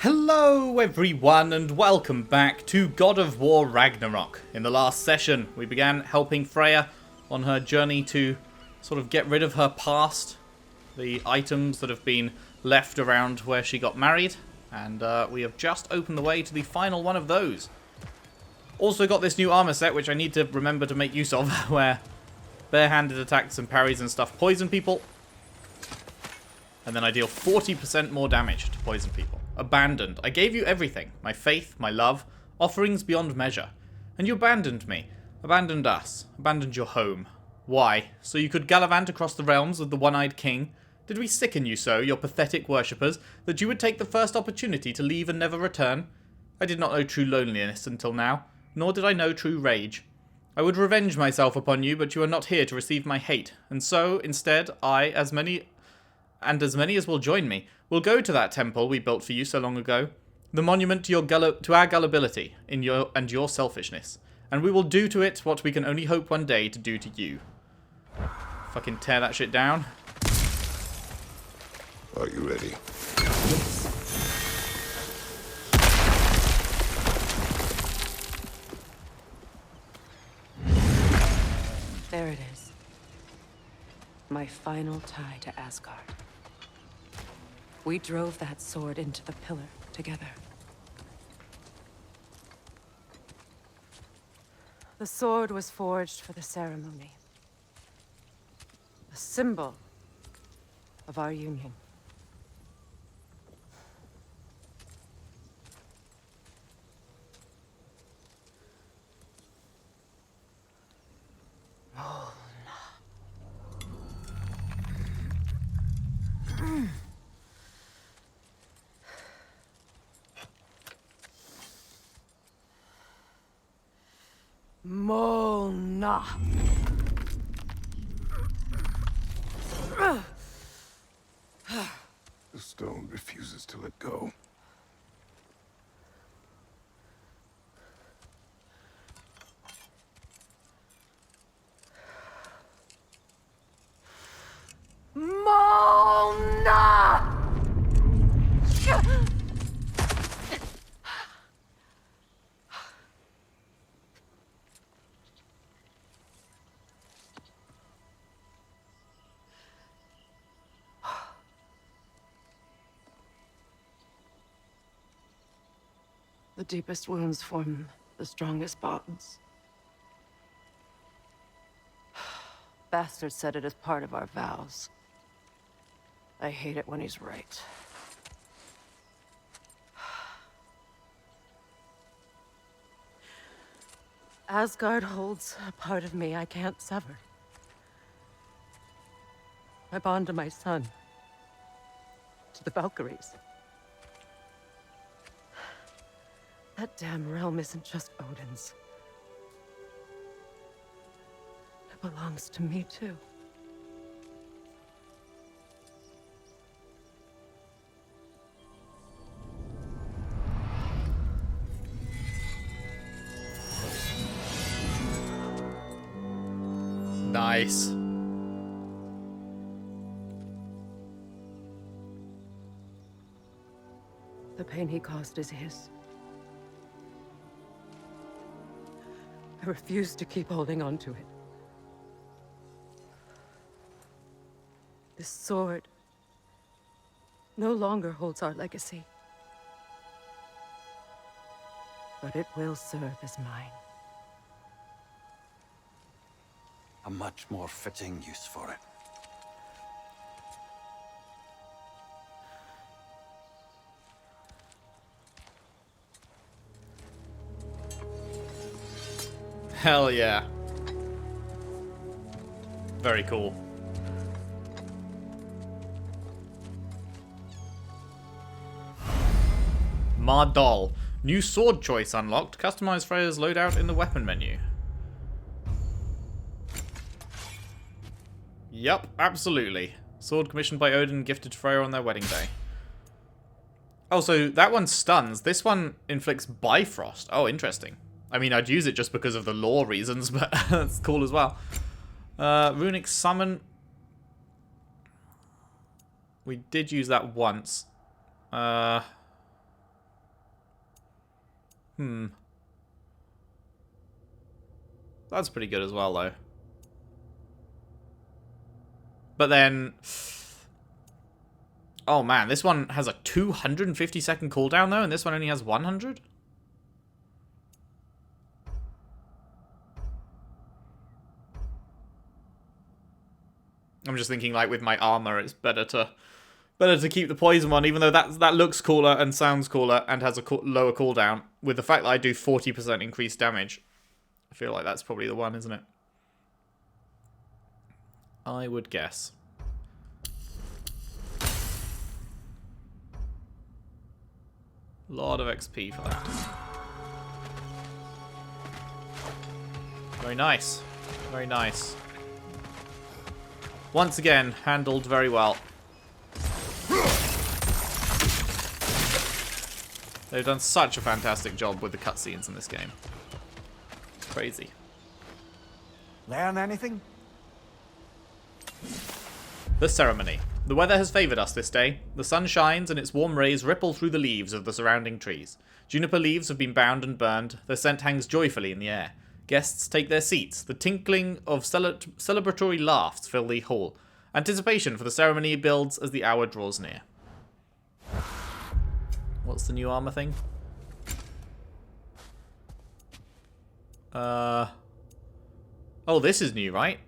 Hello everyone and welcome back to God of War Ragnarok. In the last session we began helping Freya on her journey to sort of get rid of her past, the items that have been left around where she got married, and we have just opened the way to the final one of those. Also got this new armor set which I need to remember to make use of, where barehanded attacks and parries and stuff poison people, and then I deal 40% more damage to poison people. Abandoned. I gave you everything. My faith, my love, offerings beyond measure. And you abandoned me. Abandoned us. Abandoned your home. Why? So you could gallivant across the realms with the one-eyed king? Did we sicken you so, your pathetic worshippers, that you would take the first opportunity to leave and never return? I did not know true loneliness until now, nor did I know true rage. I would revenge myself upon you, but you are not here to receive my hate. And so, instead, I, as many as will join me, will go to that temple we built for you so long ago, the monument to our gullibility and your selfishness, and we will do to it what we can only hope one day to do to you. Fucking tear that shit down. Are you ready? There it is. My final tie to Asgard. We drove that sword into the pillar together. The sword was forged for the ceremony. A symbol of our union. Mona. The stone refuses to let go. Mona! The deepest wounds form the strongest bonds. Bastard said it as part of our vows. I hate it when he's right. Asgard holds a part of me I can't sever. I bond to my son. To the Valkyries. That damn realm isn't just Odin's. It belongs to me, too. Nice. The pain he caused is his. I refuse to keep holding on to it. This sword no longer holds our legacy. But it will serve as mine. A much more fitting use for it. Hell yeah. Very cool. Mardol. New sword choice unlocked. Customize Freya's loadout in the weapon menu. Yup, absolutely. Sword commissioned by Odin, gifted to Freya on their wedding day. Oh, so that one stuns. This one inflicts Bifrost. Oh, interesting. I mean, I'd use it just because of the lore reasons, but that's cool as well. Runic Summon. We did use that once. That's pretty good as well, though. But then... Oh, man. This one has a 250-second cooldown, though, and this one only has 100? I'm just thinking, like, with my armor, it's better to keep the poison one, even though that looks cooler and sounds cooler and has a lower cooldown. With the fact that I do 40% increased damage, I feel like that's probably the one, isn't it? I would guess. A lot of XP for that. Very nice. Very nice. Once again, handled very well. They've done such a fantastic job with the cutscenes in this game. Crazy. Learn anything? The ceremony. The weather has favoured us this day. The sun shines and its warm rays ripple through the leaves of the surrounding trees. Juniper leaves have been bound and burned. Their scent hangs joyfully in the air. Guests take their seats. The tinkling of celebratory laughs fill the hall. Anticipation for the ceremony builds as the hour draws near. What's the new armor thing? Oh, this is new, right?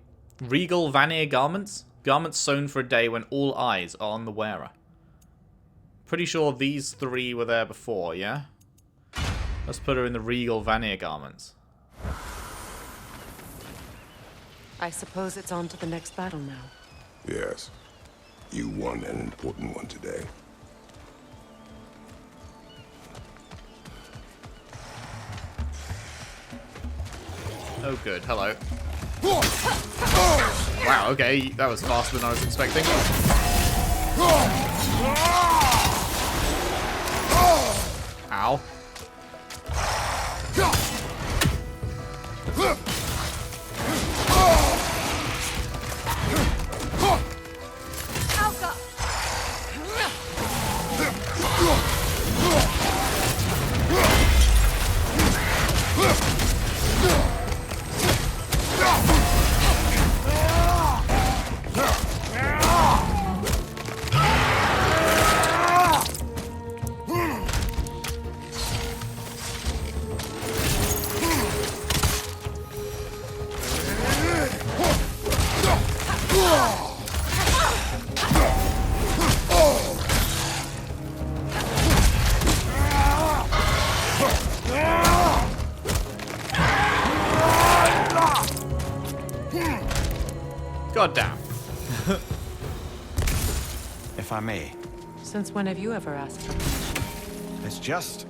Regal Vanir garments? Garments sewn for a day when all eyes are on the wearer. Pretty sure these three were there before, yeah? Let's put her in the Regal Vanir garments. I suppose it's on to the next battle now. Yes. You won an important one today. Oh, good. Hello. Wow, okay. That was faster than I was expecting. Ow. God damn. If I may. Since when have you ever asked for permission? It's just...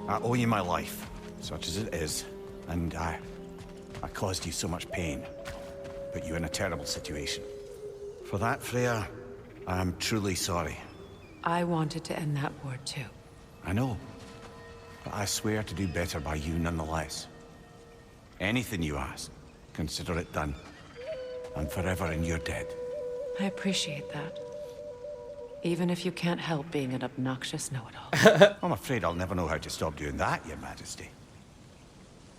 I owe you my life, such as it is. And I caused you so much pain. Put you in a terrible situation. For that, Freya, I am truly sorry. I wanted to end that war too. I know. But I swear to do better by you nonetheless. Anything you ask, consider it done. I'm forever in your debt. I appreciate that. Even if you can't help being an obnoxious know-it-all. I'm afraid I'll never know how to stop doing that, Your Majesty.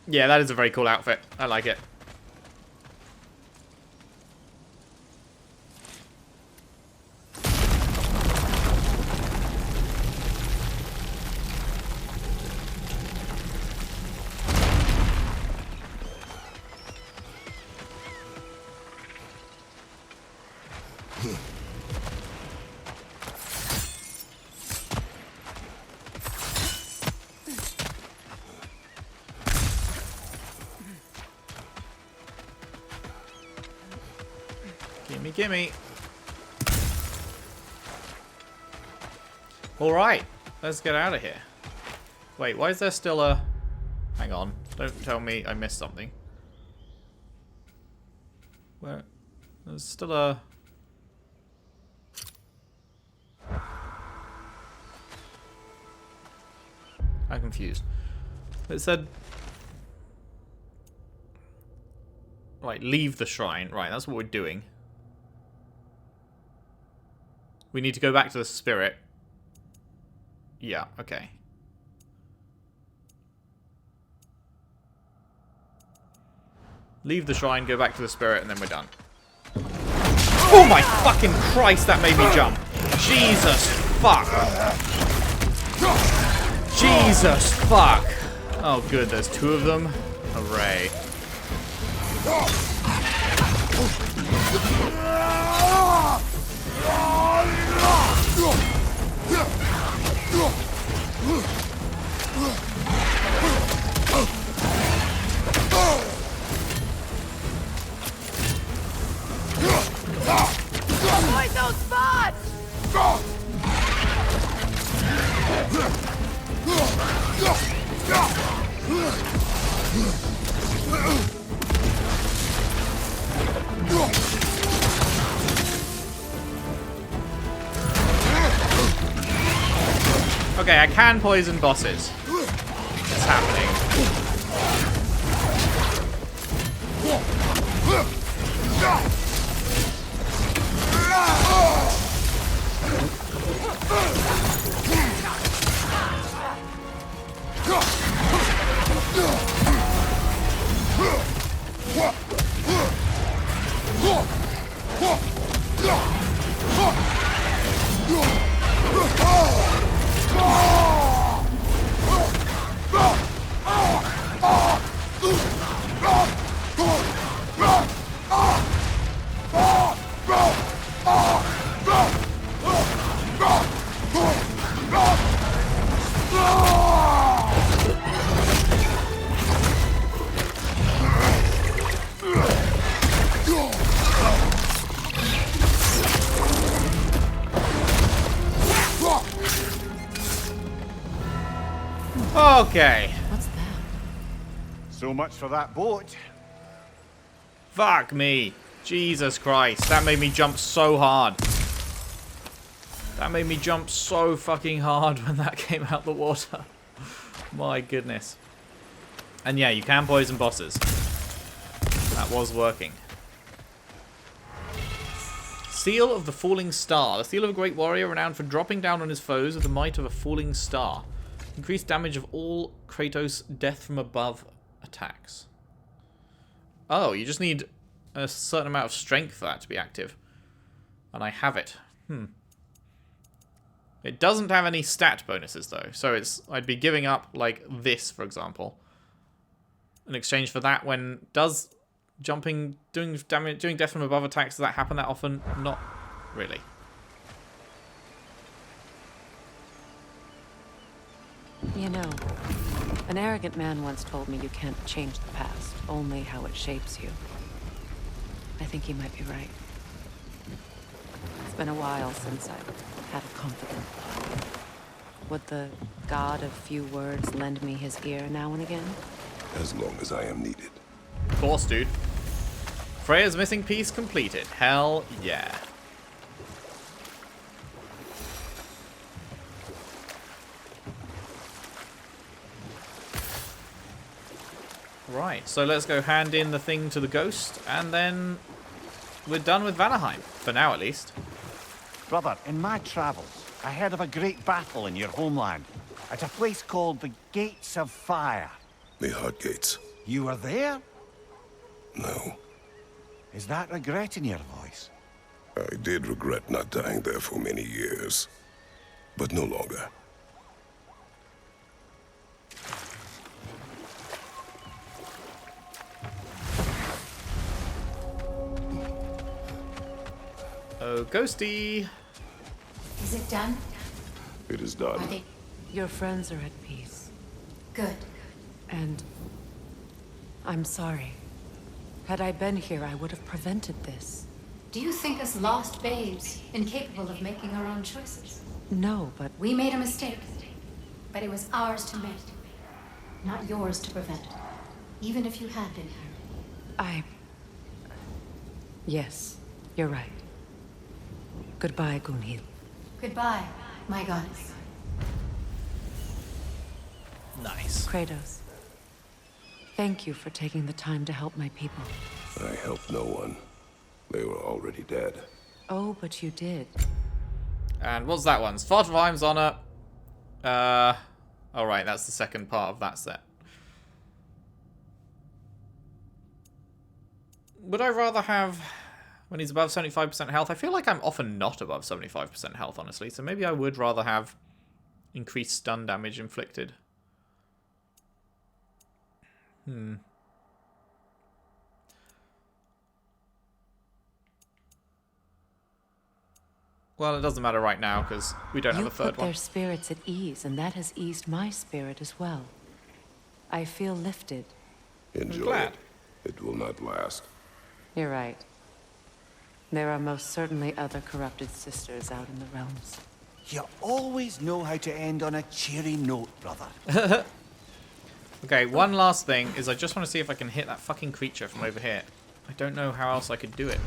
Yeah, that is a very cool outfit. I like it. Gimme. Alright, let's get out of here. Wait, why is there still a... Hang on, don't tell me I missed something. Where... There's still a... I'm confused. It said... Right, leave the shrine. Right, that's what we're doing. We need to go back to the spirit. Yeah, okay. Leave the shrine, go back to the spirit, and then we're done. Oh my fucking Christ, that made me jump. Jesus fuck. Jesus fuck. Oh good, there's 2 of them. Hooray. Avoid those spots! Okay, I can poison bosses. It's happening. Okay. What's that? So much for that boat. Fuck me. Jesus Christ. That made me jump so hard. That made me jump so fucking hard when that came out the water. My goodness. And yeah, you can poison bosses. That was working. Seal of the Falling Star. The seal of a great warrior renowned for dropping down on his foes with the might of a falling star. Increased damage of all Kratos death from above attacks. Oh, you just need a certain amount of strength for that to be active. And I have it. It doesn't have any stat bonuses though. So I'd be giving up like this, for example, in exchange for that. When does jumping, doing damage, doing death from above attacks, does that happen that often? Not really. You know, an arrogant man once told me you can't change the past, only how it shapes you. I think he might be right. It's been a while since I've had a confidant. Would the god of few words lend me his ear now and again? As long as I am needed. Of course, dude. Freya's missing piece completed. Hell yeah. Right, so let's go hand in the thing to the ghost, and then we're done with Vanaheim. For now, at least. Brother, in my travels, I heard of a great battle in your homeland. At a place called the Gates of Fire. The Hot Gates. You were there? No. Is that regret in your voice? I did regret not dying there for many years. But no longer. Oh, ghosty. Is it done? It is done. Are they Your friends are at peace. good? And I'm sorry. Had I been here, I would have prevented this. Do you think us lost babes, incapable of making our own choices? No, but We made a mistake, but it was ours to make, not yours to prevent. Even if you had been here. Yes, you're right. Goodbye, Gunhild. Goodbye, my goddess. Nice. Kratos. Thank you for taking the time to help my people. I helped no one. They were already dead. Oh, but you did. And what's that one? Svartalfheim's honor. Alright, that's the second part of that set. would I rather have when he's above 75% health? I feel like I'm often not above 75% health, honestly. So maybe I would rather have increased stun damage inflicted. Well, it doesn't matter right now because we don't have a third You put one. their spirits at ease, and that has eased my spirit as well. I feel lifted. Enjoy glad. it. It will not last. You're right. There are most certainly other corrupted sisters out in the realms. You always know how to end on a cheery note, brother. Okay, one last thing is I just want to see if I can hit that fucking creature from over here. I don't know how else I could do it.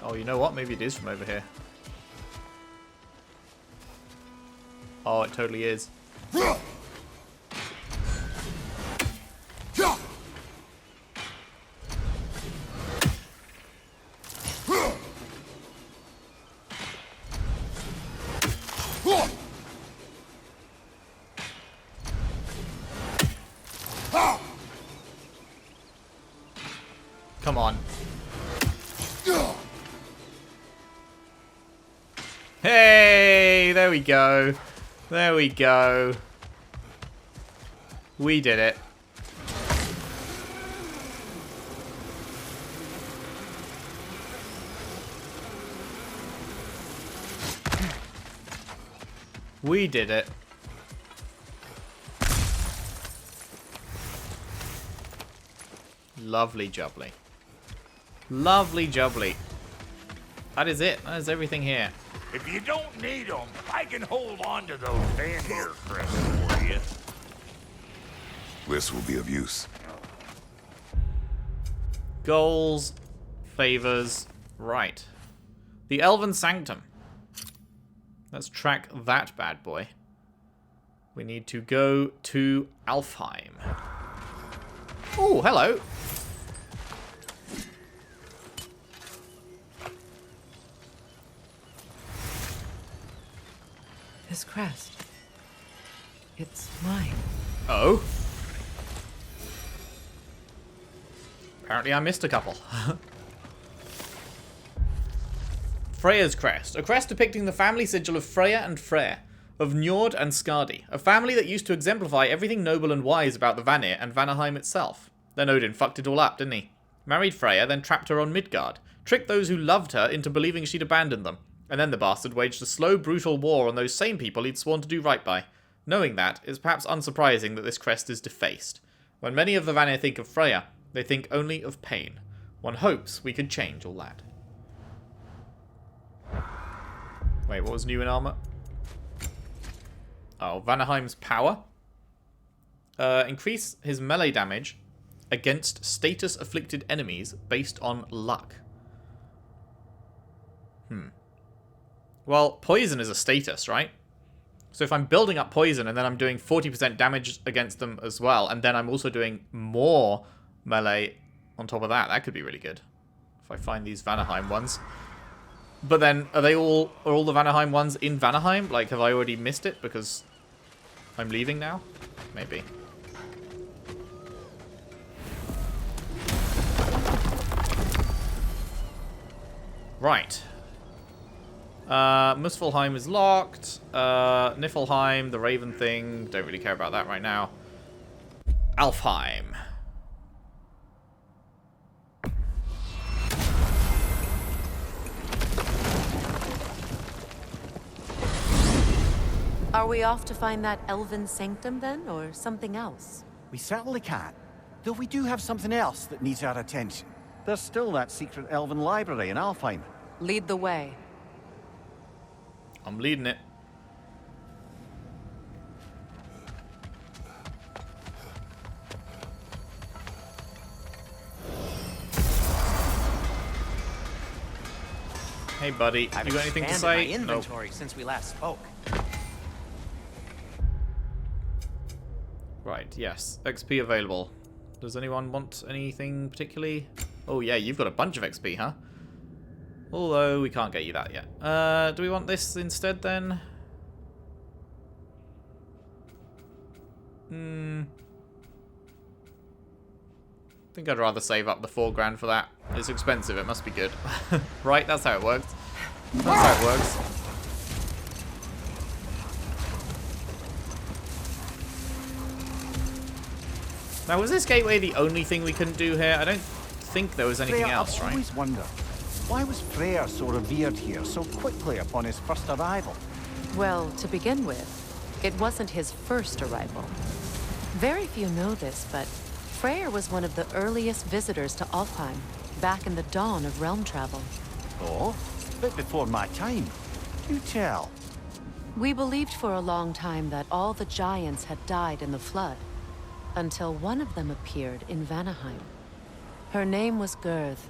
Oh, you know what? Maybe it is from over here. Oh, it totally is. Come on. Hey, there we go. There we go. We did it. We did it. Lovely jubbly. Lovely jubbly. That is it. That is everything here. If you don't need them, I can hold on to those Vanir crests for you. This will be of use. Goals, favors, right. The Elven Sanctum. Let's track that bad boy. We need to go to Alfheim. Oh, hello. This crest. It's mine. Oh. Apparently I missed a couple. Freya's crest. A crest depicting the family sigil of Freya and Freyr, of Njord and Skardi. A family that used to exemplify everything noble and wise about the Vanir and Vanaheim itself. Then Odin fucked it all up, didn't he? Married Freya, then trapped her on Midgard. Tricked those who loved her into believing she'd abandoned them. And then the bastard waged a slow, brutal war on those same people he'd sworn to do right by. Knowing that, it's perhaps unsurprising that this crest is defaced. When many of the Vanir think of Freya, they think only of pain. One hopes we could change all that. Wait, what was new in armor? Oh, Vanaheim's power. Increase his melee damage against status-afflicted enemies based on luck. Well, poison is a status, right? So if I'm building up poison and then I'm doing 40% damage against them as well, and then I'm also doing more melee on top of that, that could be really good. If I find these Vanaheim ones. But then, are all the Vanaheim ones in Vanaheim? Like, have I already missed it because I'm leaving now? Maybe. Right. Muspelheim is locked. Niflheim, the Raven thing. Don't really care about that right now. Alfheim. Are we off to find that Elven Sanctum then, or something else? We certainly can. Though we do have something else that needs our attention. There's still that secret elven library in Alfheim. Lead the way. I'm leading it. Hey, buddy. You got anything to say? My inventory since we last spoke. Right, yes. XP available. Does anyone want anything particularly? Oh, yeah, you've got a bunch of XP, huh? Although, we can't get you that yet. Do we want this instead, then? I think I'd rather save up the 4 grand for that. It's expensive, it must be good. Right, that's how it works. That's how it works. Now, was this gateway the only thing we couldn't do here? I don't think there was anything Freyr, else, I've right? always wondered, why was Freyr so revered here so quickly upon his first arrival? Well, to begin with, it wasn't his first arrival. Very few know this, but Freyr was one of the earliest visitors to Alfheim, back in the dawn of realm travel. Oh, a bit before my time. Do tell. We believed for a long time that all the giants had died in the flood, until one of them appeared in Vanaheim. Her name was Gerth,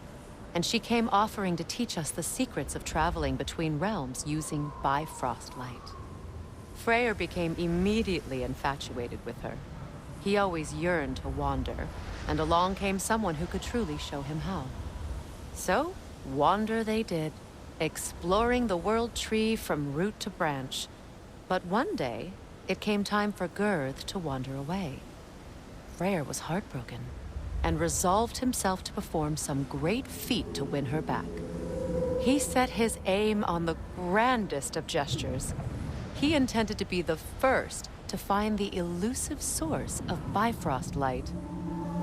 and she came offering to teach us the secrets of traveling between realms using Bifrost light. Freyr became immediately infatuated with her. He always yearned to wander, and along came someone who could truly show him how. So, wander they did, exploring the world tree from root to branch. But one day, it came time for Gerth to wander away. Freyr was heartbroken, and resolved himself to perform some great feat to win her back. He set his aim on the grandest of gestures. He intended to be the first to find the elusive source of Bifrost light.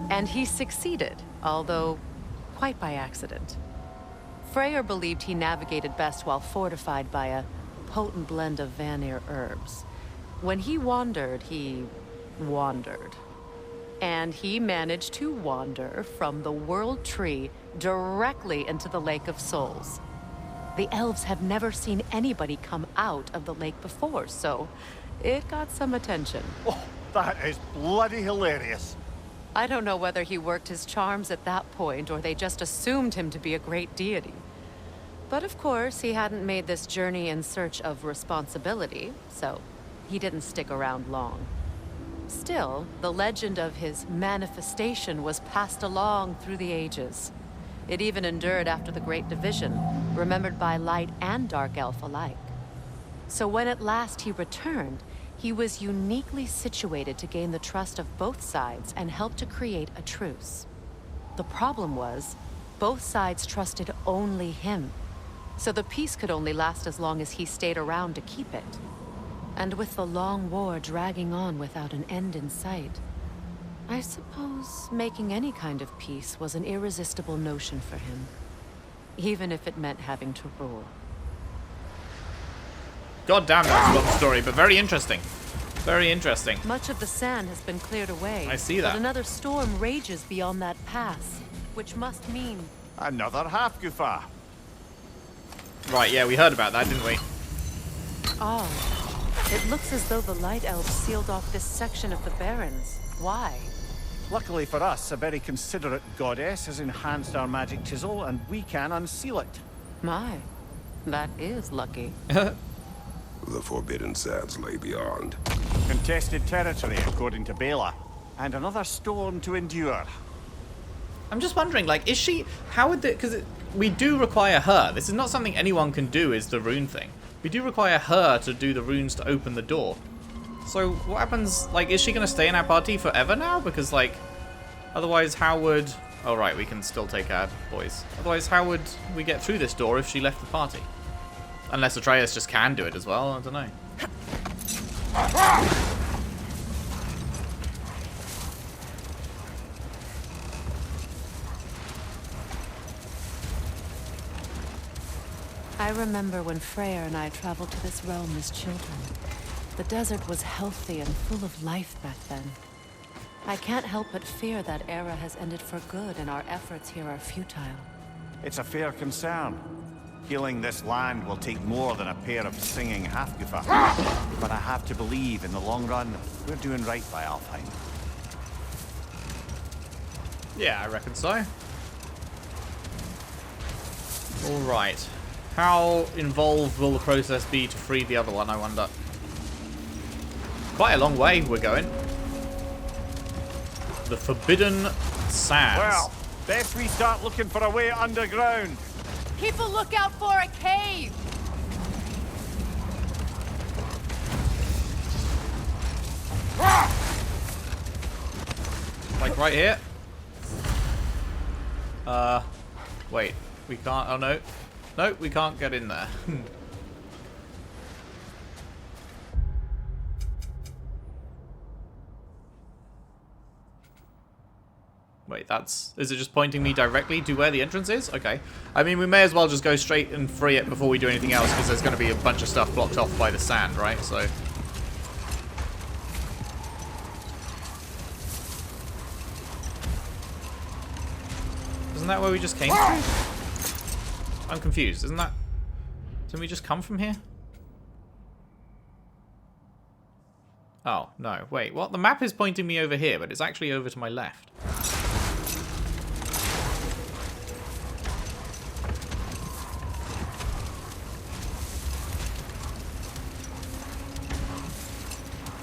And he succeeded, although quite by accident. Freyr believed he navigated best while fortified by a potent blend of Vanir herbs. When he wandered, he wandered. And he managed to wander from the World Tree directly into the Lake of Souls. The elves have never seen anybody come out of the lake before, so it got some attention. Oh, that is bloody hilarious. I don't know whether he worked his charms at that point or they just assumed him to be a great deity. But of course, he hadn't made this journey in search of responsibility, so he didn't stick around long. Still, the legend of his manifestation was passed along through the ages. It even endured after the Great Division, remembered by Light and Dark Elf alike. So when at last he returned, he was uniquely situated to gain the trust of both sides and help to create a truce. The problem was, both sides trusted only him, so the peace could only last as long as he stayed around to keep it. And with the long war dragging on without an end in sight, I suppose making any kind of peace was an irresistible notion for him, even if it meant having to rule. God damn, that's a long story, but very interesting. Very interesting. Much of the sand has been cleared away. I see that. But another storm rages beyond that pass, which must mean... Another half-goofa. Right, yeah, we heard about that, didn't we? Oh, it looks as though the Light Elves sealed off this section of the Barrens. Why? Luckily for us, a very considerate goddess has enhanced our magic chisel, and we can unseal it. My, that is lucky. The Forbidden Sands lay beyond. Contested territory, according to Bela. And another storm to endure. I'm just wondering, like, is she... How would the... Because we do require her. This is not something anyone can do, is the rune thing. We do require her to do the runes to open the door. So, what happens... Like, is she going to stay in our party forever now? Because, like, otherwise how would... Oh, right, we can still take our boys. Otherwise, how would we get through this door if she left the party? Unless Atreus just can do it as well, I don't know. I remember when Freyr and I traveled to this realm as children. The desert was healthy and full of life back then. I can't help but fear that era has ended for good and our efforts here are futile. It's a fair concern. Healing this land will take more than a pair of singing half-goofa. But I have to believe, in the long run, we're doing right by Alfheim. Yeah, I reckon so. Alright. How involved will the process be to free the other one, I wonder? Quite a long way we're going. The Forbidden Sands. Well, best we start looking for a way underground. Keep a lookout for a cave! right here. Wait. We can't... Oh, no. No, we can't get in there. Wait, that's... Is it just pointing me directly to where the entrance is? Okay. I mean, we may as well just go straight and free it before we do anything else, because there's going to be a bunch of stuff blocked off by the sand, right? So... Isn't that where we just came from? I'm confused. Isn't that... Didn't we just come from here? Oh, no. Wait, what? The map is pointing me over here, but it's actually over to my left.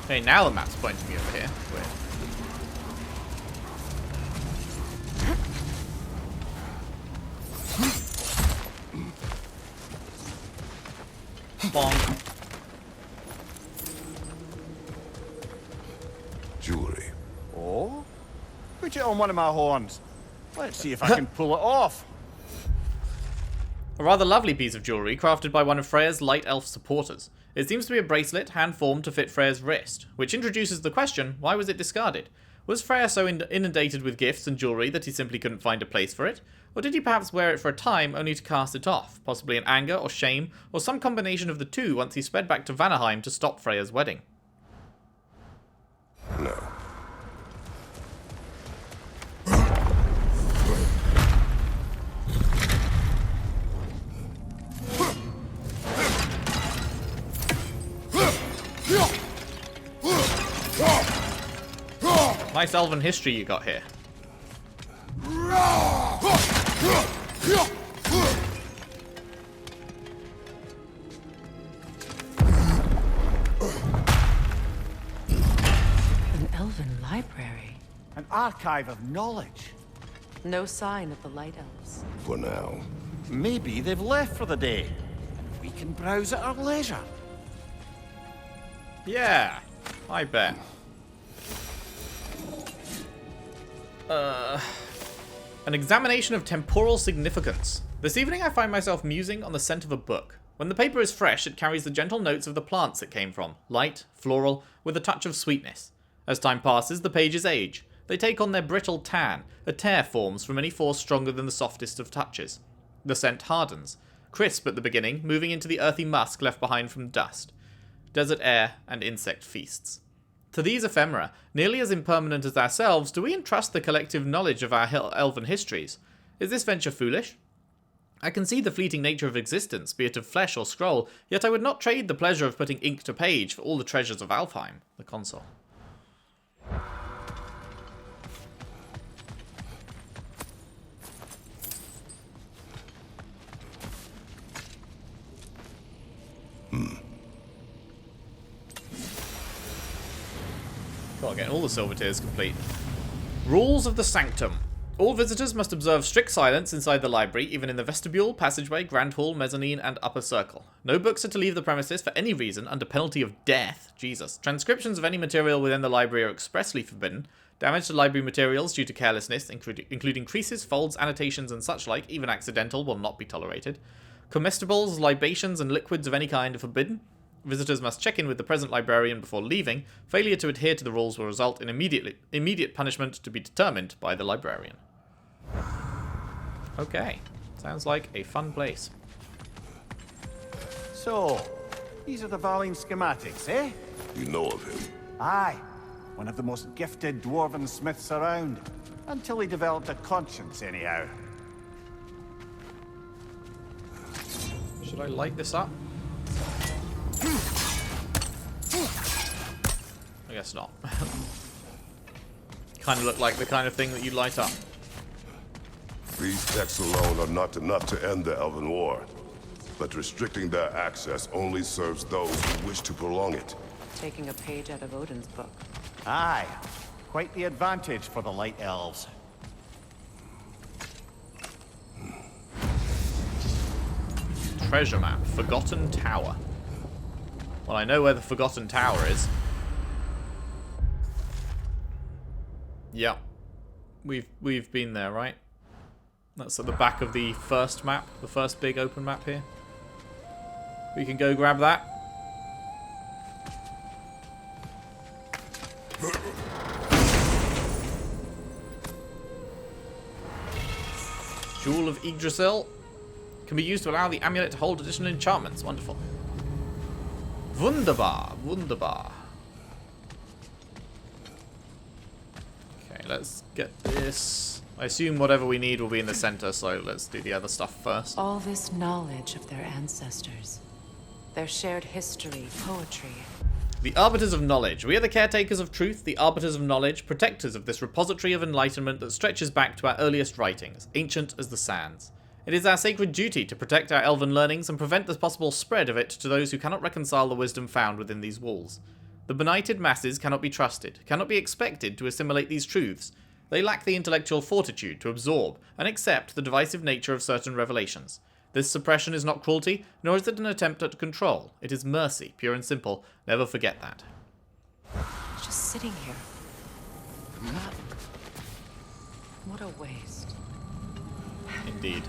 Okay, now the map's pointing me over here. Weird. Bonk. Jewelry. Oh? Put it on one of my horns. Let's see if I can pull it off. A rather lovely piece of jewellery crafted by one of Freya's light elf supporters. It seems to be a bracelet hand-formed to fit Freya's wrist, which introduces the question, why was it discarded? Was Freya so inundated with gifts and jewellery that he simply couldn't find a place for it? Or did he perhaps wear it for a time only to cast it off, possibly in anger or shame, or some combination of the two once he sped back to Vanaheim to stop Freya's wedding? No. Nice elven history you got here. An elven library. An archive of knowledge. No sign of the Light Elves. For now. Maybe they've left for the day. We can browse at our leisure. Yeah, I bet. An examination of temporal significance. This evening I find myself musing on the scent of a book. When the paper is fresh, it carries the gentle notes of the plants it came from. Light, floral, with a touch of sweetness. As time passes, the pages age. They take on their brittle tan. A tear forms from any force stronger than the softest of touches. The scent hardens. Crisp at the beginning, moving into the earthy musk left behind from dust. Desert air and insect feasts. To these ephemera, nearly as impermanent as ourselves, do we entrust the collective knowledge of our elven histories? Is this venture foolish? I can see the fleeting nature of existence, be it of flesh or scroll, yet I would not trade the pleasure of putting ink to page for all the treasures of Alfheim, the console. God, getting all the silver tiers complete. Rules of the Sanctum. All visitors must observe strict silence inside the library, even in the vestibule, passageway, grand hall, mezzanine, and upper circle. No books are to leave the premises for any reason, under penalty of death. Jesus. Transcriptions of any material within the library are expressly forbidden. Damage to library materials due to carelessness, including creases, folds, annotations, and such like, even accidental, will not be tolerated. Comestibles, libations, and liquids of any kind are forbidden. Visitors must check in with the present librarian before leaving. Failure to adhere to the rules will result in immediate punishment to be determined by the librarian. Okay. Sounds like a fun place. So, these are the Valine schematics, eh? You know of him. Aye. One of the most gifted dwarven smiths around. Until he developed a conscience, anyhow. Should I light this up? I guess not. Kind of look like the kind of thing that you'd light up. These texts alone are not enough to end the Elven War. But restricting their access only serves those who wish to prolong it. Taking a page out of Odin's book. Aye. Quite the advantage for the Light Elves. Treasure map. Forgotten Tower. Well, I know where the Forgotten Tower is. Yep. We've been there, right? That's at the back of the first map, the first big open map here. We can go grab that. Jewel of Yggdrasil can be used to allow the amulet to hold additional enchantments. Wonderful. Wunderbar, wunderbar. Okay, let's get this. I assume whatever we need will be in the center, so let's do the other stuff first. All this knowledge of their ancestors, their shared history, poetry. The Arbiters of Knowledge. We are the caretakers of truth, the Arbiters of Knowledge, protectors of this repository of enlightenment that stretches back to our earliest writings, ancient as the sands. It is our sacred duty to protect our elven learnings and prevent the possible spread of it to those who cannot reconcile the wisdom found within these walls. The benighted masses cannot be trusted, cannot be expected to assimilate these truths. They lack the intellectual fortitude to absorb and accept the divisive nature of certain revelations. This suppression is not cruelty, nor is it an attempt at control. It is mercy, pure and simple. Never forget that. Just sitting here. What a waste. Indeed.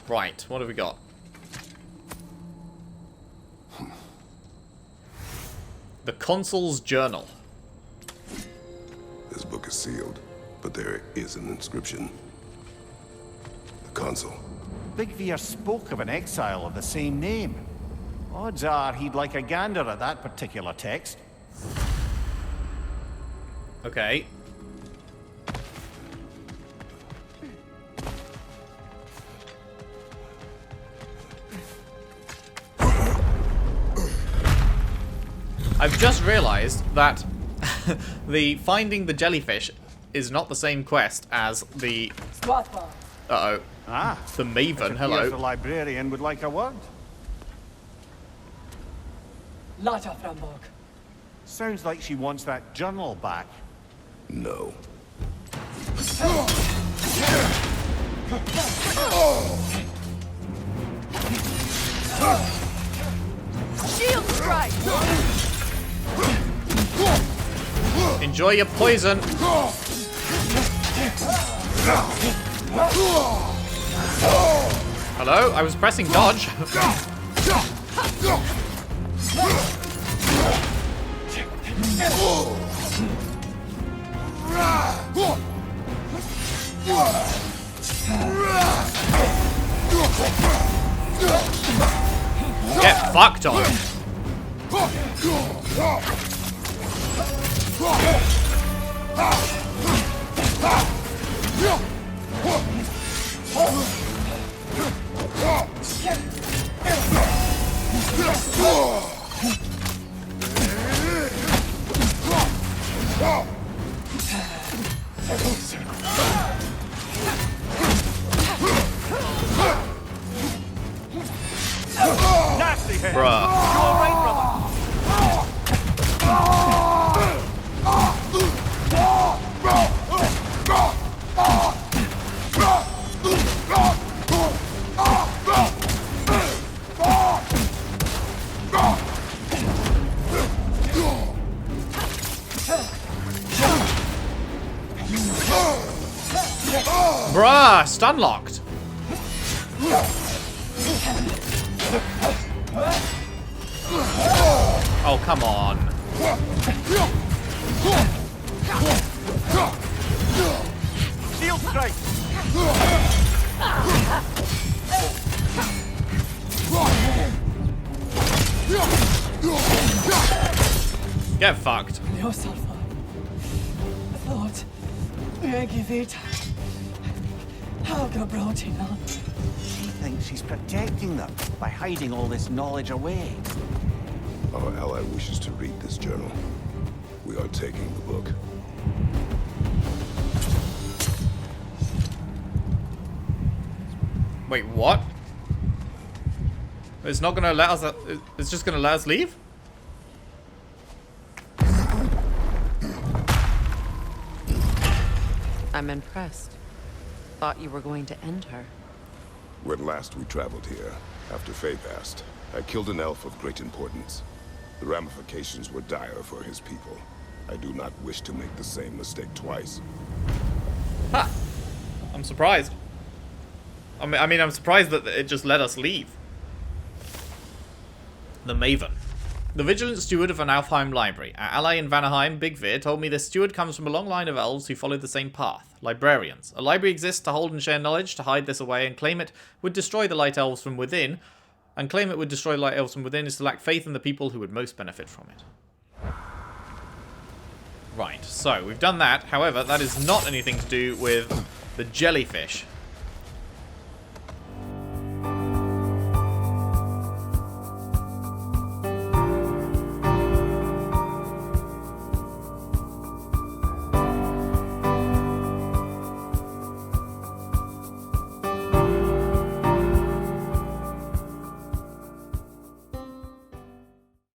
Right, what have we got? The Consul's Journal. This book is sealed, but there is an inscription. The Consul. Big Veer spoke of an exile of the same name. Odds are he'd like a gander at that particular text. Okay. I've just realized that the finding the jellyfish is not the same quest as the... Uh-oh. Ah. The Maven, The hello. librarian would like a word. Sounds like she wants that journal back. No. Shield strike! Enjoy your poison. Hello? I was pressing dodge. Get fucked on. Nasty hit. Bruh. You all right, brother? Bruh, stun locked. Oh, come on. Shield strike. Get fucked. She thinks she's protecting them by hiding all this knowledge away. Our ally wishes to read this journal. We are taking the book. Wait, what? It's not gonna let us. It's just gonna let us leave? I'm impressed. Thought you were going to end her. When last we traveled here, after Faye passed, I killed an elf of great importance. The ramifications were dire for his people. I do not wish to make the same mistake twice. Ha! I'm surprised. I mean, I'm surprised that it just let us leave. The Maven. The vigilant steward of an Alfheim library. Our ally in Vanaheim, Big Veer, told me this steward comes from a long line of elves who follow the same path. Librarians. A library exists to hold and share knowledge. To hide this away and claim it would destroy the light elves from within. And claim it would destroy the light elves from within is to lack faith in the people who would most benefit from it. Right, so we've done that. However, that is not anything to do with the jellyfish